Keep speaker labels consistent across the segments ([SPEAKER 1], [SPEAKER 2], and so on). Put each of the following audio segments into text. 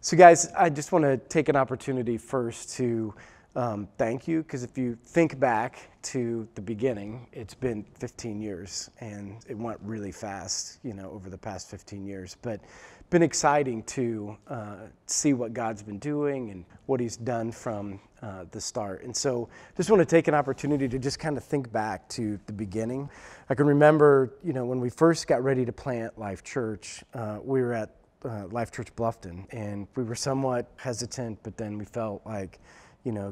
[SPEAKER 1] So guys, I just want to take an opportunity first to thank you, because if you think back to the beginning, it's been 15 years and it went really fast, over the past 15 years. But been exciting to see what God's been doing and what he's done from the start. And so just want to take an opportunity to just kind of think back to the beginning. I can remember, when we first got ready to plant Life Church, we were at Life Church Bluffton, and we were somewhat hesitant, but then we felt like,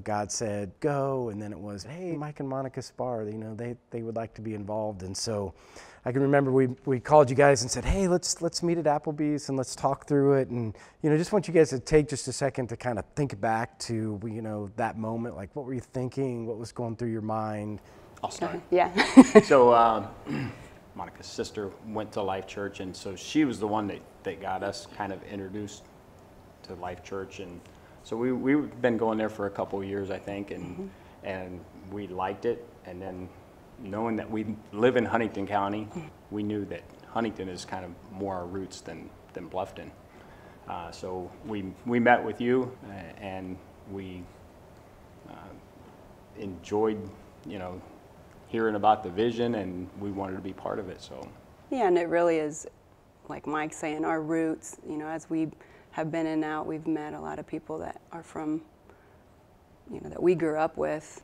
[SPEAKER 1] God said, go, and then it was, hey, Mike and Monica Spar, they would like to be involved. And so I can remember we called you guys and said, hey, let's meet at Applebee's and let's talk through it. And, just want you guys to take just a second to kind of think back to, that moment, like what were you thinking? What was going through your mind?
[SPEAKER 2] I'll start.
[SPEAKER 3] Yeah.
[SPEAKER 2] So Monica's sister went to Life Church, and so she was the one that got us kind of introduced to Life Church. And so we've been going there for a couple of years, I think, and we liked it. And then knowing that we live in Huntington County, we knew that Huntington is kind of more our roots than Bluffton. So we met with you, and we enjoyed, hearing about the vision, and we wanted to be part of it. So
[SPEAKER 3] Yeah, and it really is, like Mike's saying, our roots. As we have been in and out, we've met a lot of people that are from, that we grew up with,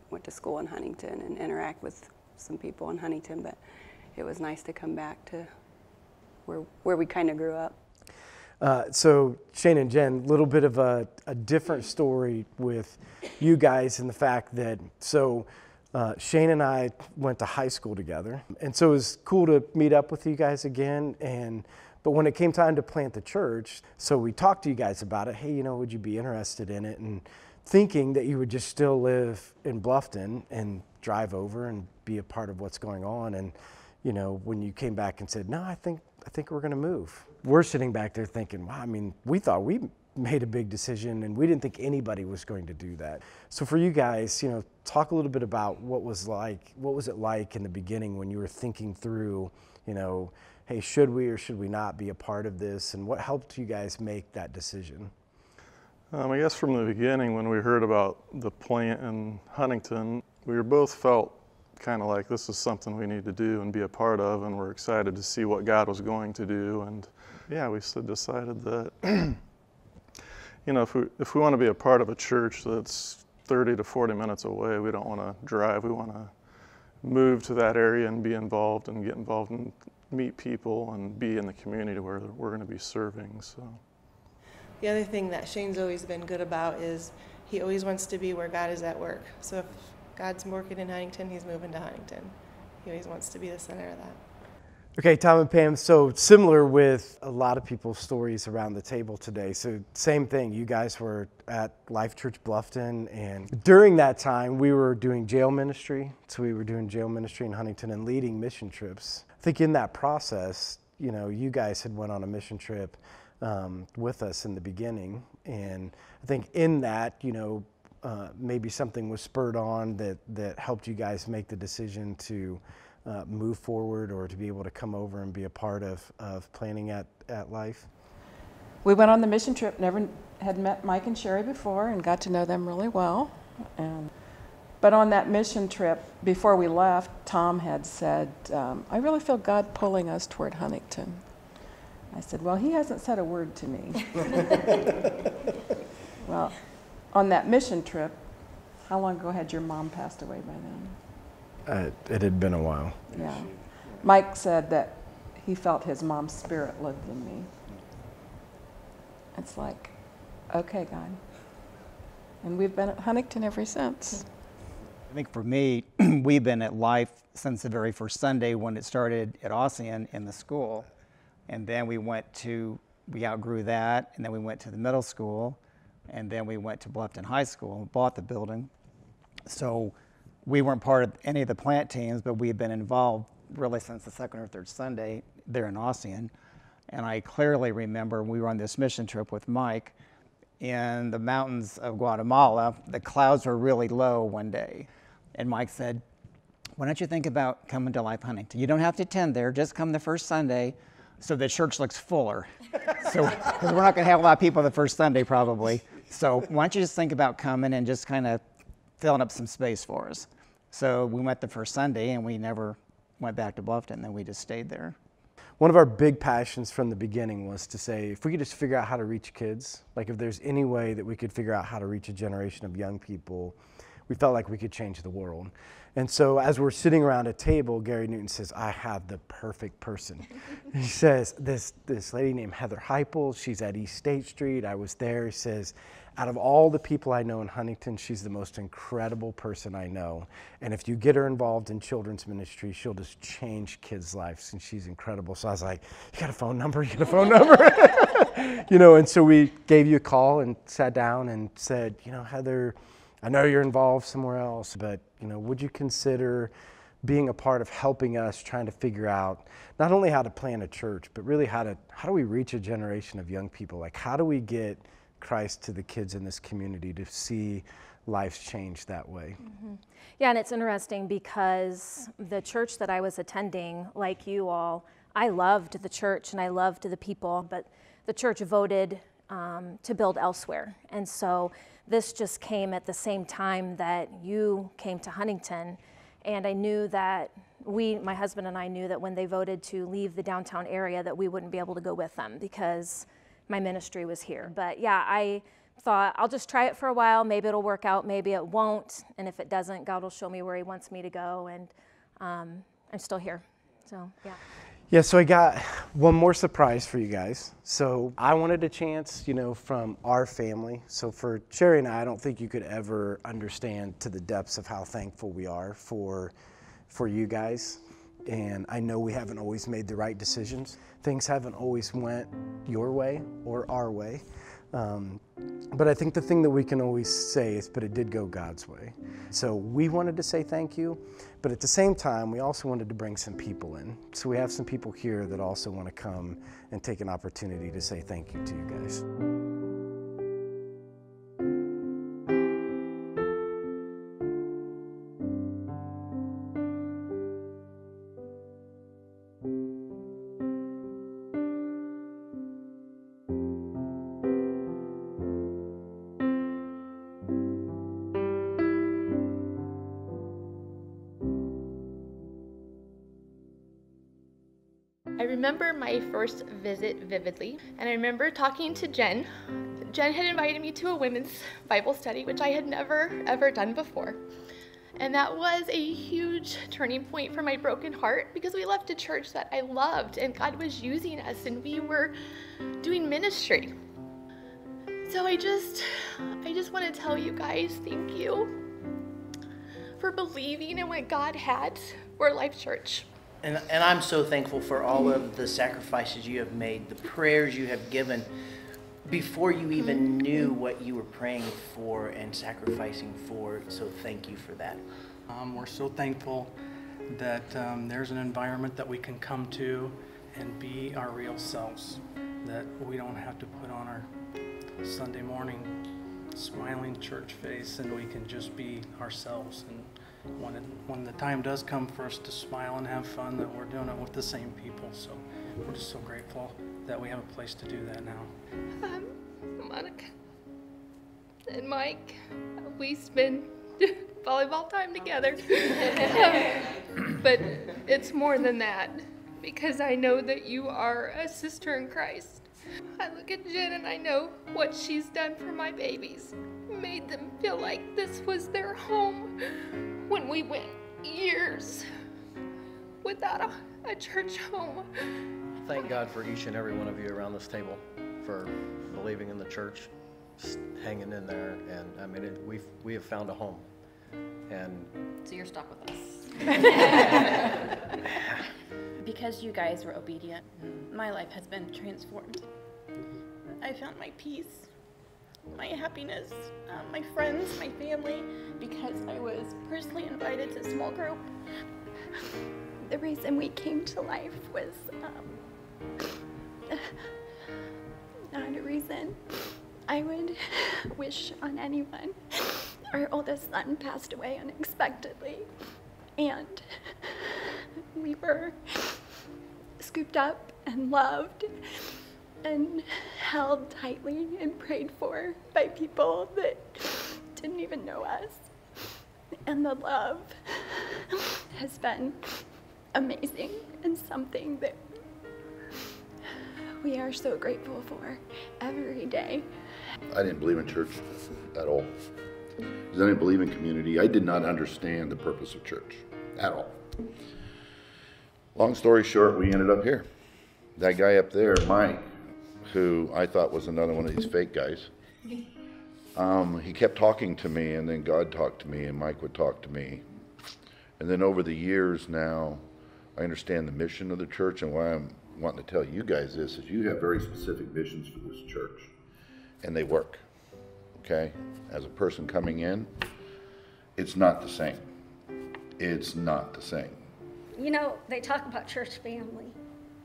[SPEAKER 3] went to school in Huntington and interact with some people in Huntington, but it was nice to come back to where we kind of grew up.
[SPEAKER 1] So Shane and Jen, a little bit of a different story with you guys in the fact that, Shane and I went to high school together, and so it was cool to meet up with you guys again. But when it came time to plant the church, so we talked to you guys about it. Hey, would you be interested in it? And thinking that you would just still live in Bluffton and drive over and be a part of what's going on. And when you came back and said, no, I think we're going to move. We're sitting back there thinking, wow, we thought we made a big decision, and we didn't think anybody was going to do that. So for you guys, talk a little bit about what was it like in the beginning when you were thinking through, hey, should we or should we not be a part of this, and what helped you guys make that decision?
[SPEAKER 4] I guess from the beginning, when we heard about the plant in Huntington, we both felt kind of like this is something we need to do and be a part of, and we're excited to see what God was going to do. And yeah, we decided that if we want to be a part of a church that's 30 to 40 minutes away, we don't want to drive. We want to move to that area and be involved and get involved and meet people and be in the community where we're going to be serving. So.
[SPEAKER 5] The other thing that Shane's always been good about is he always wants to be where God is at work. So if God's working in Huntington, he's moving to Huntington. He always wants to be the center of that.
[SPEAKER 1] Okay, Tom and Pam, so similar with a lot of people's stories around the table today. So same thing, you guys were at Life Church Bluffton, and during that time we were doing jail ministry. So we were doing jail ministry in Huntington and leading mission trips. I think in that process, you guys had went on a mission trip with us in the beginning, and I think in that, maybe something was spurred on that helped you guys make the decision to move forward or to be able to come over and be a part of planning at Life.
[SPEAKER 6] We went on the mission trip, never had met Mike and Sherry before, and got to know them really well. But on that mission trip, before we left, Tom had said, I really feel God pulling us toward Huntington. I said, well, he hasn't said a word to me. Well, on that mission trip, how long ago had your mom passed away by then?
[SPEAKER 1] It had been a while.
[SPEAKER 6] Yeah. Mike said that he felt his mom's spirit lived in me. It's like, okay, God. And we've been at Huntington ever since.
[SPEAKER 7] I think for me, we've been at Life since the very first Sunday when it started at Ossian in the school. And then we outgrew that, and then we went to the middle school, and then we went to Bluffton High School and bought the building. So we weren't part of any of the plant teams, but we've been involved really since the second or third Sunday there in Ossian. And I clearly remember we were on this mission trip with Mike in the mountains of Guatemala. The clouds were really low one day. And Mike said, why don't you think about coming to Life Huntington? You don't have to attend there, just come the first Sunday. so the church looks fuller. So, because we're not going to have a lot of people the first Sunday probably. So why don't you just think about coming and just kind of filling up some space for us. So we went the first Sunday and we never went back to Bluffton, then we just stayed there.
[SPEAKER 1] One of our big passions from the beginning was to say, if we could just figure out how to reach kids, like if there's any way that we could figure out how to reach a generation of young people, we felt like we could change the world. And so as we're sitting around a table, Gary Newton says, I have the perfect person. He says, this lady named Heather Heupel, she's at East State Street. I was there. He says, out of all the people I know in Huntington, she's the most incredible person I know. And if you get her involved in children's ministry, she'll just change kids' lives, and she's incredible. So I was like, you got a phone number? You got a phone number? You know, and so we gave you a call and sat down and said, you know, Heather, I know you're involved somewhere else, but, you know, would you consider being a part of helping us trying to figure out not only how to plant a church, but really how do we reach a generation of young people? Like, how do we get Christ to the kids in this community to see lives change that way?
[SPEAKER 8] Mm-hmm. Yeah, and it's interesting because the church that I was attending, like you all, I loved the church and I loved the people, but the church voted to build elsewhere. And so this just came at the same time that you came to Huntington, and I knew that my husband and I knew that when they voted to leave the downtown area that we wouldn't be able to go with them because my ministry was here. But yeah, I thought I'll just try it for a while. Maybe it'll work out, maybe it won't. And if it doesn't, God will show me where he wants me to go. And I'm still here, so yeah.
[SPEAKER 1] Yeah, so I got one more surprise for you guys. So I wanted a chance, you know, from our family. So for Sherry and I don't think you could ever understand to the depths of how thankful we are for you guys. And I know we haven't always made the right decisions. Things haven't always went your way or our way. But I think the thing that we can always say is, but it did go God's way. So we wanted to say thank you, but at the same time, we also wanted to bring some people in. So we have some people here that also want to come and take an opportunity to say thank you to you guys.
[SPEAKER 9] I remember my first visit vividly, and I remember talking to Jen. Jen had invited me to a women's Bible study, which I had never, ever done before. And that was a huge turning point for my broken heart because we left a church that I loved and God was using us and we were doing ministry. So I just want to tell you guys, thank you for believing in what God had for Life Church.
[SPEAKER 10] And I'm so thankful for all of the sacrifices you have made, the prayers you have given before you even knew what you were praying for and sacrificing for. So thank you for that.
[SPEAKER 11] We're so thankful that there's an environment that we can come to and be our real selves, that we don't have to put on our Sunday morning smiling church face and we can just be ourselves. And when the time does come for us to smile and have fun, that we're doing it with the same people. So we're just so grateful that we have a place to do that now.
[SPEAKER 9] Monica and Mike, we spend volleyball time together. But it's more than that, because I know that you are a sister in Christ. I look at Jen and I know what she's done for my babies. Made them feel like this was their home when we went years without a church home.
[SPEAKER 12] Thank God for each and every one of you around this table for believing in the church, just hanging in there, and I mean, we have found a home. And
[SPEAKER 13] so you're stuck with us. Because you guys were obedient, my life has been transformed. I found my peace, my happiness, my friends, my family, because I was personally invited to a small group. The reason we came to Life was not a reason I would wish on anyone. Our oldest son passed away unexpectedly, and we were scooped up and loved and held tightly and prayed for by people that didn't even know us. And the love has been amazing and something that we are so grateful for every day.
[SPEAKER 14] I didn't believe in church at all. Because I didn't believe in community. I did not understand the purpose of church at all. Long story short, we ended up here. That guy up there, Mike, who I thought was another one of these fake guys, he kept talking to me, and then God talked to me, and Mike would talk to me. And then over the years now, I understand the mission of the church, and why I'm wanting to tell you guys this is you have very specific missions for this church, and they work, okay? As a person coming in, it's not the same. It's not the same.
[SPEAKER 15] You know, they talk about church family,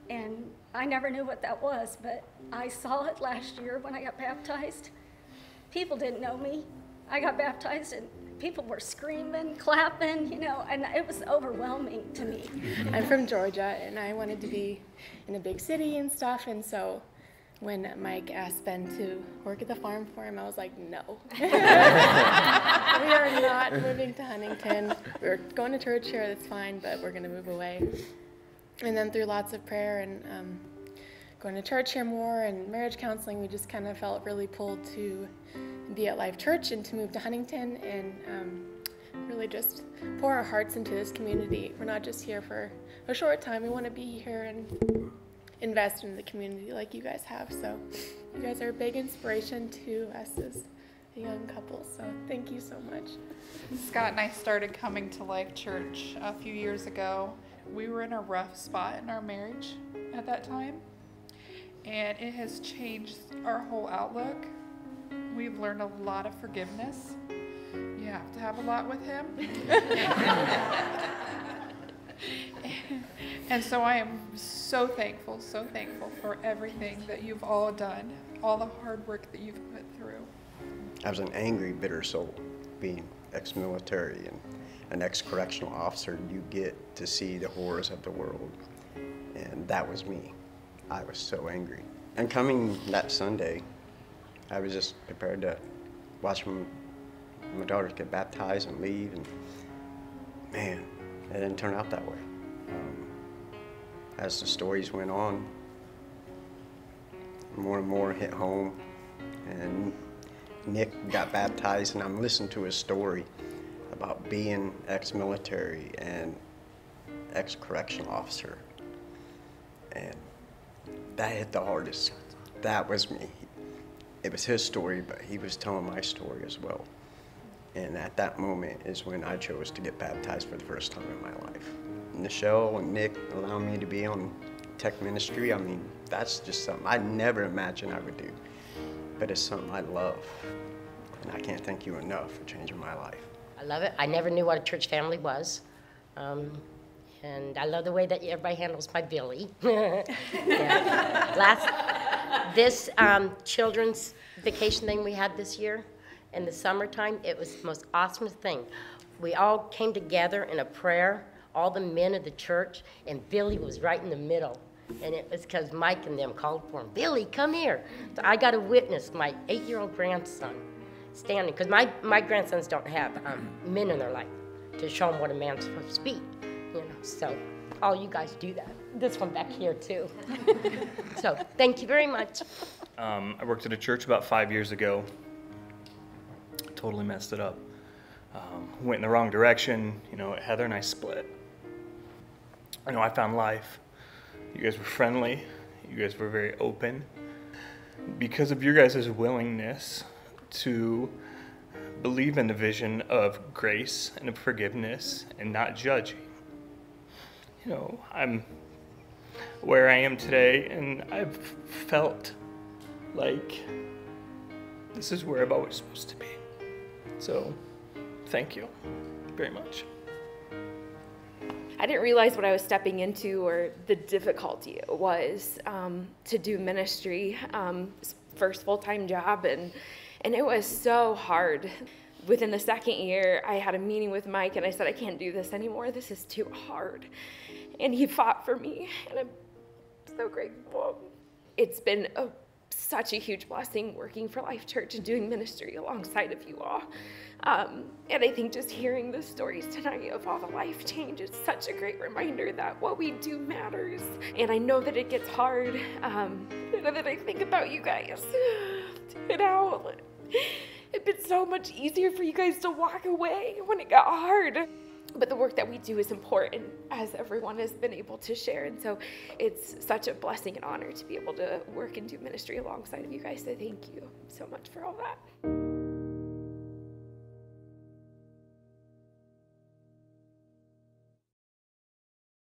[SPEAKER 15] and I never knew what that was, but I saw it last year when I got baptized. People didn't know me. I got baptized and people were screaming, clapping, you know, and it was overwhelming to me.
[SPEAKER 5] I'm from Georgia, and I wanted to be in a big city and stuff, and so when Mike asked Ben to work at the farm for him, I was like, no. We are not moving to Huntington. We're going to church here, that's fine, but we're going to move away. And then through lots of prayer and going to church here more and marriage counseling, we just kind of felt really pulled to be at Life Church and to move to Huntington and really just pour our hearts into this community. We're not just here for a short time. We want to be here and invest in the community like you guys have. So you guys are a big inspiration to us as a young couple. So thank you so much.
[SPEAKER 16] Scott and I started coming to Life Church a few years ago. We were in a rough spot in our marriage at that time, and it has changed our whole outlook. We've learned a lot of forgiveness. You have to have a lot with him. And so I am so thankful for everything that you've all done, all the hard work that you've put through.
[SPEAKER 17] I was an angry, bitter soul, being ex-military and an ex-correctional officer. You get to see the horrors of the world, and that was me. I was so angry. And coming that Sunday, I was just prepared to watch my daughters get baptized and leave, and man, it didn't turn out that way. As the stories went on, more and more hit home, and Nick got baptized, and I'm listening to his story about being ex-military and ex-correctional officer, and that hit the hardest. That was me. It was his story, but he was telling my story as well. And at that moment is when I chose to get baptized for the first time in my life. Nichelle and Nick allowing me to be on tech ministry, I mean, that's just something I never imagined I would do. But it's something I love. And I can't thank you enough for changing my life.
[SPEAKER 18] I love it. I never knew what a church family was. And I love the way that everybody handles my Billy. This children's vacation thing we had this year in the summertime, it was the most awesome thing. We all came together in a prayer, all the men of the church, and Billy was right in the middle. And it was because Mike and them called for him, Billy, come here. So I got to witness my 8-year-old grandson standing, because my grandsons don't have men in their life to show them what a man's supposed to be. You know, so all you guys do that. This one back here too. So thank you very much.
[SPEAKER 19] I worked at a church about 5 years ago. Totally messed it up. Went in the wrong direction. You know, Heather and I split. I know I found life. You guys were friendly. You guys were very open. Because of your guys' willingness to believe in the vision of grace and of forgiveness and not judging. You know, I'm where I am today, and I've felt like this is where I'm always supposed to be. So, thank you very much.
[SPEAKER 20] I didn't realize what I was stepping into or the difficulty it was to do ministry, first full-time job, and it was so hard. Within the second year, I had a meeting with Mike, and I said, I can't do this anymore. This is too hard. And he fought for me, and I'm so grateful. It's been such a huge blessing working for Life Church and doing ministry alongside of you all. And I think just hearing the stories tonight of all the life change is such a great reminder that what we do matters. And I know that it gets hard. And then I think about you guys and how it'd been so much easier for you guys to walk away when it got hard. But the work that we do is important, as everyone has been able to share. And so it's such a blessing and honor to be able to work and do ministry alongside of you guys. So thank you so much for all that.